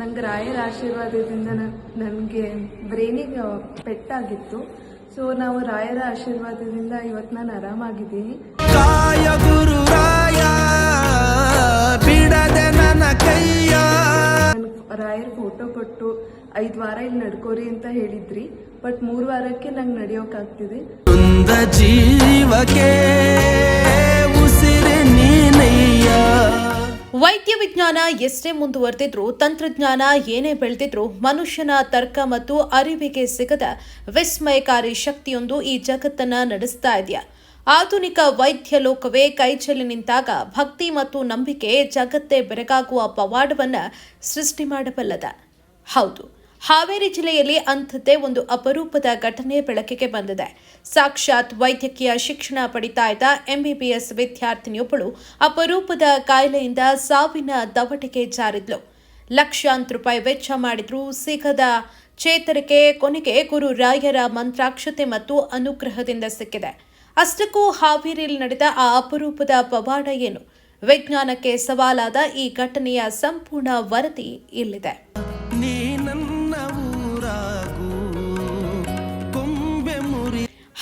ನಂಗೆ ರಾಯರ ಆಶೀರ್ವಾದದಿಂದ ನನಗೆ ಬ್ರೈನಿಗೆ ಪೆಟ್ಟಾಗಿತ್ತು. ಸೊ ನಾವು ರಾಯರ ಆಶೀರ್ವಾದದಿಂದ ಇವತ್ತು ನಾನು ಆರಾಮಾಗಿದ್ದೀನಿ. ಕಾಯ ಗುರು ರಾಯ ಬಿಡದೆ ನನ್ನ ಕೈಯ. ರಾಯರ್ ಫೋಟೋ ಕೊಟ್ಟು 5 ವಾರ ಇಲ್ಲಿ ನಡ್ಕೋರಿ ಅಂತ ಹೇಳಿದ್ರಿ, ಬಟ್ 3 ವಾರಕ್ಕೆ ನಂಗೆ ನಡೆಯೋಕ್ಕಾಗ್ತಿದೆ. ಜೀವಕ್ಕೆ ಉಸಿರೆ ನೀನಯ್ಯ. ವೈದ್ಯ ವಿಜ್ಞಾನ ಎಷ್ಟೇ ಮುಂದುವರೆದಿದ್ರೂ, ತಂತ್ರಜ್ಞಾನ ಏನೇ ಬೆಳೆದಿದ್ರೂ, ಮನುಷ್ಯನ ತರ್ಕ ಮತ್ತು ಅರಿವಿಗೆ ಸಿಗದ ವಿಸ್ಮಯಕಾರಿ ಶಕ್ತಿಯೊಂದು ಈ ಜಗತ್ತನ್ನ ನಡೆಸ್ತಾ ಇದೆಯಾ. ಆಧುನಿಕ ವೈದ್ಯ ಲೋಕವೇ ಕೈಚೆಲ್ಲಿ ನಿಂತಾಗ ಭಕ್ತಿ ಮತ್ತು ನಂಬಿಕೆ ಜಗತ್ತೇ ಬೆರಗಾಗುವ ಪವಾಡವನ್ನ ಸೃಷ್ಟಿ ಮಾಡಬಲ್ಲದ. ಹೌದು, ಹಾವೇರಿ ಜಿಲ್ಲೆಯಲ್ಲಿ ಅಂಥದ್ದೇ ಒಂದು ಅಪರೂಪದ ಘಟನೆ ಬೆಳಕಿಗೆ ಬಂದಿದೆ. ಸಾಕ್ಷಾತ್ ವೈದ್ಯಕೀಯ ಶಿಕ್ಷಣ ಪಡಿತಾ ಇದ್ದ MBBS ವಿದ್ಯಾರ್ಥಿನಿಯೊಬ್ಬಳು ಅಪರೂಪದ ಕಾಯಿಲೆಯಿಂದ ಸಾವಿನ ದವಟಿಗೆ ಜಾರಿದ್ಲು. ಲಕ್ಷಾಂತರ ರೂಪಾಯಿ ವೆಚ್ಚ ಮಾಡಿದ್ರೂ ಸಿಗದ ಚೇತರಿಕೆ ಕೊನೆಗೆ ಗುರು ರಾಯರ ಮಂತ್ರಾಕ್ಷತೆ ಮತ್ತು ಅನುಗ್ರಹದಿಂದ ಸಿಕ್ಕಿದೆ. ಅಷ್ಟಕ್ಕೂ ಹಾವೇರಿಯಲ್ಲಿ ನಡೆದ ಆ ಅಪರೂಪದ ಪವಾಡ ಏನು? ವಿಜ್ಞಾನಕ್ಕೆ ಸವಾಲಾದ ಈ ಘಟನೆಯ ಸಂಪೂರ್ಣ ವರದಿ ಇಲ್ಲಿದೆ.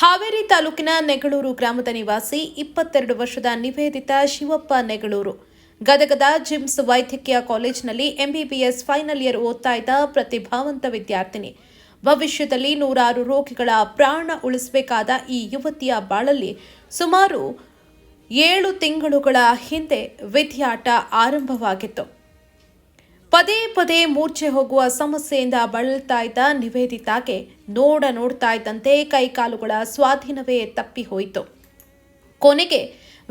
ಹಾವೇರಿ ತಾಲೂಕಿನ ನೆಗಳೂರು ಗ್ರಾಮದ ನಿವಾಸಿ 22 ವರ್ಷದ ನಿವೇದಿತ ಶಿವಪ್ಪ ನೆಗಳೂರು ಗದಗದ ಜಿಮ್ಸ್ ವೈದ್ಯಕೀಯ ಕಾಲೇಜಿನಲ್ಲಿ MBBS ಫೈನಲ್ ಇಯರ್ ಓದ್ತಾ ಇದ್ದ ಪ್ರತಿಭಾವಂತ ವಿದ್ಯಾರ್ಥಿನಿ. ಭವಿಷ್ಯದಲ್ಲಿ ನೂರಾರು ರೋಗಿಗಳ ಪ್ರಾಣ ಉಳಿಸಬೇಕಾದ ಈ ಯುವತಿಯ ಬಾಳಲ್ಲಿ ಸುಮಾರು 7 ತಿಂಗಳುಗಳ ಹಿಂದೆ ವಿದ್ಯಾಟ ಆರಂಭವಾಗಿತ್ತು. ಪದೇ ಪದೇ ಮೂರ್ಛೆ ಹೋಗುವ ಸಮಸ್ಯೆಯಿಂದ ಬಳಲ್ತಾ ಇದ್ದ ನಿವೇದಿತಾಗೆ ನೋಡ್ತಾ ಇದ್ದಂತೆ ಕೈಕಾಲುಗಳ ಸ್ವಾಧೀನವೇ ತಪ್ಪಿ ಹೋಯಿತು. ಕೊನೆಗೆ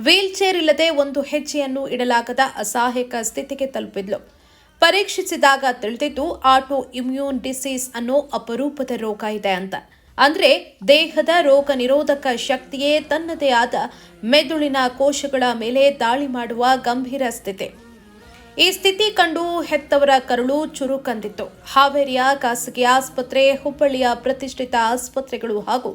ವೀಲ್ಚೇರ್ ಇಲ್ಲದೆ ಒಂದು ಹೆಜ್ಜೆಯನ್ನು ಇಡಲಾಗದ ಅಸಹಾಯಕ ಸ್ಥಿತಿಗೆ ತಲುಪಿದ್ಲು. ಪರೀಕ್ಷಿಸಿದಾಗ ತಿಳಿದಿದ್ದು ಆಟೋ ಇಮ್ಯೂನ್ ಡಿಸೀಸ್ ಅನ್ನೋ ಅಪರೂಪದ ರೋಗ ಇದೆ ಅಂತ. ಅಂದ್ರೆ ದೇಹದ ರೋಗ ನಿರೋಧಕ ಶಕ್ತಿಯೇ ತನ್ನದೇ ಆದ ಮೆದುಳಿನ ಕೋಶಗಳ ಮೇಲೆ ದಾಳಿ ಮಾಡುವ ಗಂಭೀರ ಸ್ಥಿತಿ. ಈ ಸ್ಥಿತಿ ಕಂಡು ಹೆತ್ತವರ ಕರುಳು ಚುರುಕಂದಿತ್ತು. ಹಾವೇರಿಯ ಖಾಸಗಿ ಆಸ್ಪತ್ರೆ, ಹುಬ್ಬಳ್ಳಿಯ ಪ್ರತಿಷ್ಠಿತ ಆಸ್ಪತ್ರೆಗಳು ಹಾಗೂ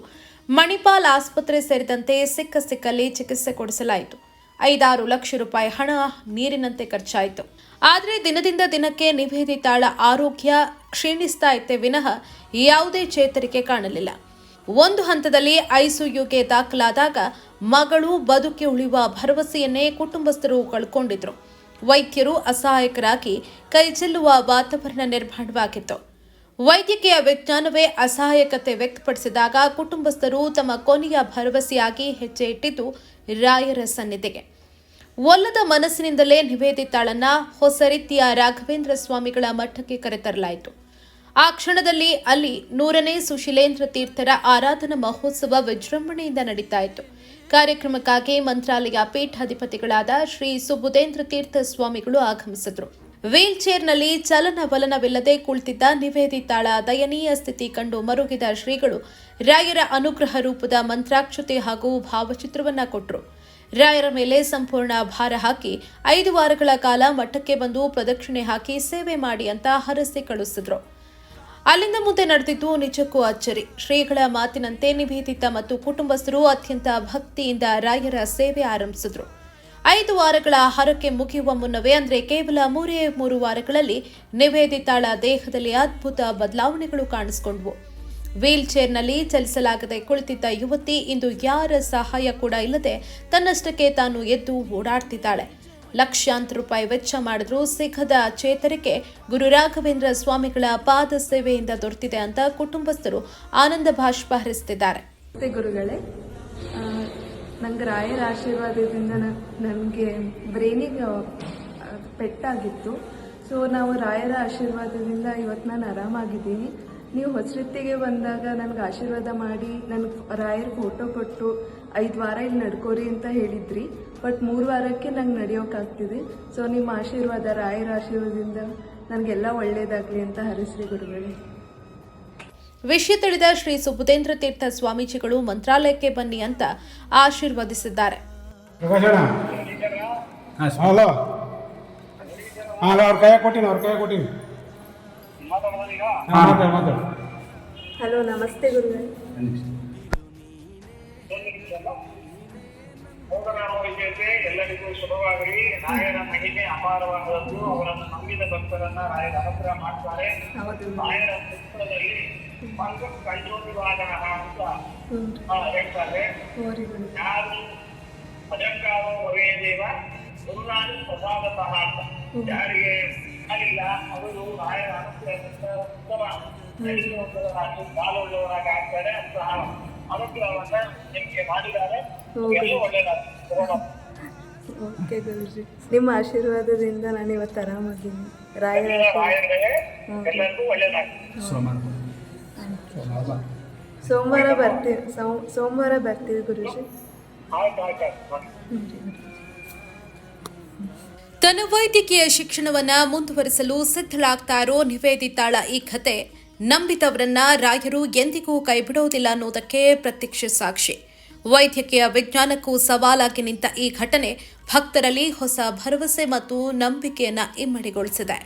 ಮಣಿಪಾಲ್ ಆಸ್ಪತ್ರೆ ಸೇರಿದಂತೆ ಸಿಕ್ಕಲ್ಲಿ ಚಿಕಿತ್ಸೆ ಕೊಡಿಸಲಾಯಿತು. 5-6 ಲಕ್ಷ ರೂಪಾಯಿ ಹಣ ನೀರಿನಂತೆ ಖರ್ಚಾಯಿತು. ಆದರೆ ದಿನದಿಂದ ದಿನಕ್ಕೆ ನಿವೇದಿತಾಳ ಆರೋಗ್ಯ ಕ್ಷೀಣಿಸ್ತಾ ಇತ್ತೆ ವಿನಃ ಯಾವುದೇ ಚೇತರಿಕೆ ಕಾಣಲಿಲ್ಲ. ಒಂದು ಹಂತದಲ್ಲಿ ICUಗೆ ದಾಖಲಾದಾಗ ಮಗಳು ಬದುಕಿ ಉಳಿಯುವ ಭರವಸೆಯನ್ನೇ ಕುಟುಂಬಸ್ಥರು ಕಳ್ಕೊಂಡಿದ್ರು. ವೈದ್ಯರು ಅಸಹಾಯಕರಾಗಿ ಕೈಚೆಲ್ಲುವ ವಾತಾವರಣ ನಿರ್ಮಾಣವಾಗಿತ್ತು. ವೈದ್ಯಕೀಯ ವಿಜ್ಞಾನವೇ ಅಸಹಾಯಕತೆ ವ್ಯಕ್ತಪಡಿಸಿದಾಗ ಕುಟುಂಬಸ್ಥರು ತಮ್ಮ ಕೊನೆಯ ಭರವಸೆಯಾಗಿ ಹೆಜ್ಜೆ ಇಟ್ಟಿದ್ದು ರಾಯರ ಸನ್ನಿಧಿಗೆ. ಒಲ್ಲದ ಮನಸ್ಸಿನಿಂದಲೇ ನಿವೇದಿತಾಳನ್ನ ಹೊಸ ರೀತಿಯ ರಾಘವೇಂದ್ರ ಸ್ವಾಮಿಗಳ ಮಠಕ್ಕೆ ಕರೆತರಲಾಯಿತು. ಆ ಕ್ಷಣದಲ್ಲಿ ಅಲ್ಲಿ 100ನೇ ಸುಶೀಲೇಂದ್ರ ತೀರ್ಥರ ಆರಾಧನಾ ಮಹೋತ್ಸವ ವಿಜೃಂಭಣೆಯಿಂದ ನಡೀತಾ ಇತ್ತು. ಕಾರ್ಯಕ್ರಮಕ್ಕಾಗಿ ಮಂತ್ರಾಲಯ ಪೀಠಾಧಿಪತಿಗಳಾದ ಶ್ರೀ ಸುಬುಧೇಂದ್ರ ತೀರ್ಥ ಸ್ವಾಮಿಗಳು ಆಗಮಿಸಿದ್ರು. ವೀಲ್ ಚೇರ್ನಲ್ಲಿ ಚಲನವಲನವಿಲ್ಲದೆ ಕುಳಿತಿದ್ದ ನಿವೇದಿತಾಳ ದಯನೀಯ ಸ್ಥಿತಿ ಕಂಡು ಮರುಗಿದ ಶ್ರೀಗಳು ರಾಯರ ಅನುಗ್ರಹ ರೂಪದ ಮಂತ್ರಾಕ್ಷತೆ ಹಾಗೂ ಭಾವಚಿತ್ರವನ್ನ ಕೊಟ್ಟರು. ರಾಯರ ಮೇಲೆ ಸಂಪೂರ್ಣ ಭಾರ ಹಾಕಿ 5 ವಾರಗಳ ಕಾಲ ಮಠಕ್ಕೆ ಬಂದು ಪ್ರದಕ್ಷಿಣೆ ಹಾಕಿ ಸೇವೆ ಮಾಡಿ ಅಂತ ಹರಸಿ ಕಳಿಸಿದ್ರು. ಅಲ್ಲಿಂದ ಮುಂದೆ ನಡೆದಿದ್ದು ನಿಜಕ್ಕೂ ಅಚ್ಚರಿ. ಶ್ರೀಗಳ ಮಾತಿನಂತೆ ನಿವೇದಿತ ಮತ್ತು ಕುಟುಂಬಸ್ಥರು ಅತ್ಯಂತ ಭಕ್ತಿಯಿಂದ ರಾಯರ ಸೇವೆ ಆರಂಭಿಸಿದ್ರು. 5 ವಾರಗಳ ಹರಕೆ ಮುಗಿಯುವ ಮುನ್ನವೇ ಅಂದ್ರೆ ಕೇವಲ 3 ವಾರಗಳಲ್ಲಿ ನಿವೇದಿತಾಳ ದೇಹದಲ್ಲಿ ಅದ್ಭುತ ಬದಲಾವಣೆಗಳು ಕಾಣಿಸಿಕೊಂಡವು. ವೀಲ್ ಚೇರ್ನಲ್ಲಿ ಚಲಿಸಲಾಗದೆ ಕುಳಿತಿದ್ದ ಯುವತಿ ಇಂದು ಯಾರ ಸಹಾಯ ಕೂಡ ಇಲ್ಲದೆ ತನ್ನಷ್ಟಕ್ಕೆ ತಾನು ಎದ್ದು ಓಡಾಡ್ತಿದ್ದಾಳೆ. ಲಕ್ಷಾಂತರ ರೂಪಾಯಿ ವೆಚ್ಚ ಮಾಡಿದ್ರೂ ಸಿಗದ ಚೇತರಿಕೆ ಗುರು ರಾಘವೇಂದ್ರ ಸ್ವಾಮಿಗಳ ಪಾದ ಸೇವೆಯಿಂದ ದೊರೆತಿದೆ ಅಂತ ಕುಟುಂಬಸ್ಥರು ಆನಂದ ಭಾಷ್ಪ ಹರಿಸುತ್ತಿದ್ದಾರೆ. ಗುರುಗಳೇ, ನಂಗೆ ರಾಯರ ಆಶೀರ್ವಾದದಿಂದ ನನಗೆ ಬ್ರೈನಿಗೆ ಪೆಟ್ಟಾಗಿತ್ತು. ಸೊ ನಾವು ರಾಯರ ಆಶೀರ್ವಾದದಿಂದ ಇವತ್ತು ನಾನು ಆರಾಮಾಗಿದ್ದೀನಿ. ನೀವು ಹೊಸರಿತ್ತಿಗೆ ಬಂದಾಗ ನನಗೆ ಆಶೀರ್ವಾದ ಮಾಡಿ ನನಗೆ ರಾಯರ ಫೋಟೋ ಕೊಟ್ಟು 5 ವಾರ ಇಲ್ಲಿ ನಡ್ಕೋರಿ ಅಂತ ಹೇಳಿದ್ರಿ, ಬಟ್ 3 ವಾರಕ್ಕೆ ನಂಗೆ ನಡೆಯೋಕ್ಕಾಗ್ತಿದೆ. ಸೊ ನಿಮ್ಮ ಆಶೀರ್ವಾದ, ರಾಯರ ಆಶೀರ್ವಾದದಿಂದ ನನಗೆಲ್ಲ ಒಳ್ಳೆಯದಾಗಲಿ ಅಂತ ಹರಿಸ್ರಿ ಗುರುಗಳೇ. ವಿಷಯ ತಿಳಿದ ಶ್ರೀ ಸುಬುಧೇಂದ್ರ ತೀರ್ಥ ಸ್ವಾಮೀಜಿಗಳು ಮಂತ್ರಾಲಯಕ್ಕೆ ಬನ್ನಿ ಅಂತ ಆಶೀರ್ವದಿಸಿದ್ದಾರೆ. ಹಲೋ, ನಮಸ್ತೆ ಗುರುಗಳೇ. ಎಲ್ಲ ಎಲ್ಲರಿಗೂ ಶುಭವಾಗಲಿ. ರಾಯರ ಮಹಿಮೆ ಅಪಾರವಾದದ್ದು. ಅವರನ್ನು ನಂಬಿದ ಭಕ್ತರನ್ನ ರಾಯರ ಅನುಗ್ರಹ ಮಾಡ್ತಾರೆ. ಹೌದು. ರಾಯರ ಪುಸ್ತಕದಲ್ಲಿ ಪಂಕಂ ಕೈಜೋತಿವಾದನ ಅಂತ ಹೇಳ್ತಾರೆ. ಹೋರಿಗಳು. ಯಾರು ಅಜಂಕಾರೋ ಭವೇ ದೇವ ಗುರುರಾಜ ಪ್ರಸಾದತಃ ಅಂತ. ಯಾರಿಗೆ ಆಗಿಲ್ಲ ಅವರು ರಾಯರ ಅನುಗ್ರಹದಿಂದ ಉತ್ತಮ ಕಾಲುಳ್ಳವರಾಗಿ ಆಗ್ತಾರೆ. ಅಂತಹ ಅನುಗ್ರಹವನ್ನ ನಿಮ್ಗೆ ಮಾಡಿದ್ದಾರೆ. ಎಲ್ಲೂ ಒಳ್ಳೆಯದಾಗ್ತದೆ. ಓಕೆ ಗುರುಜಿ, ನಿಮ್ಮ ಆಶೀರ್ವಾದದಿಂದ ನಾನು ಇವತ್ತು ಆರಾಮಾಗಿದ್ದೀನಿ. ರಾಯರ ರಾಯರೇ ಎಲ್ಲರಿಗೂ ಒಳ್ಳೆಯದಾಗ್ತದೆ. ಸೋಮವಾರ ಬರ್ತೀವಿ ಗುರುಜಿ. ಆಯ್ತು. ತನ್ನ ವೈದ್ಯಕೀಯ ಶಿಕ್ಷಣವನ್ನ ಮುಂದುವರಿಸಲು ಸಿದ್ಧಳಾಗ್ತಾ ಇರೋ ನಿವೇದಿತಾಳ ಈ ಕತೆ ನಂಬಿದವರನ್ನ ರಾಯರು ಎಂದಿಗೂ ಕೈಬಿಡೋದಿಲ್ಲ ಅನ್ನೋದಕ್ಕೆ ಪ್ರತ್ಯಕ್ಷ ಸಾಕ್ಷಿ. ವೈದ್ಯಕೀಯ ವಿಜ್ಞಾನಕ್ಕೂ ಸವಾಲಾಗಿ ನಿಂತ ಈ ಘಟನೆ ಭಕ್ತರಲ್ಲಿ ಹೊಸ ಭರವಸೆ ಮತ್ತು ನಂಬಿಕೆಯನ್ನ ಇಮ್ಮಡಿಗೊಳಿಸಿದೆ.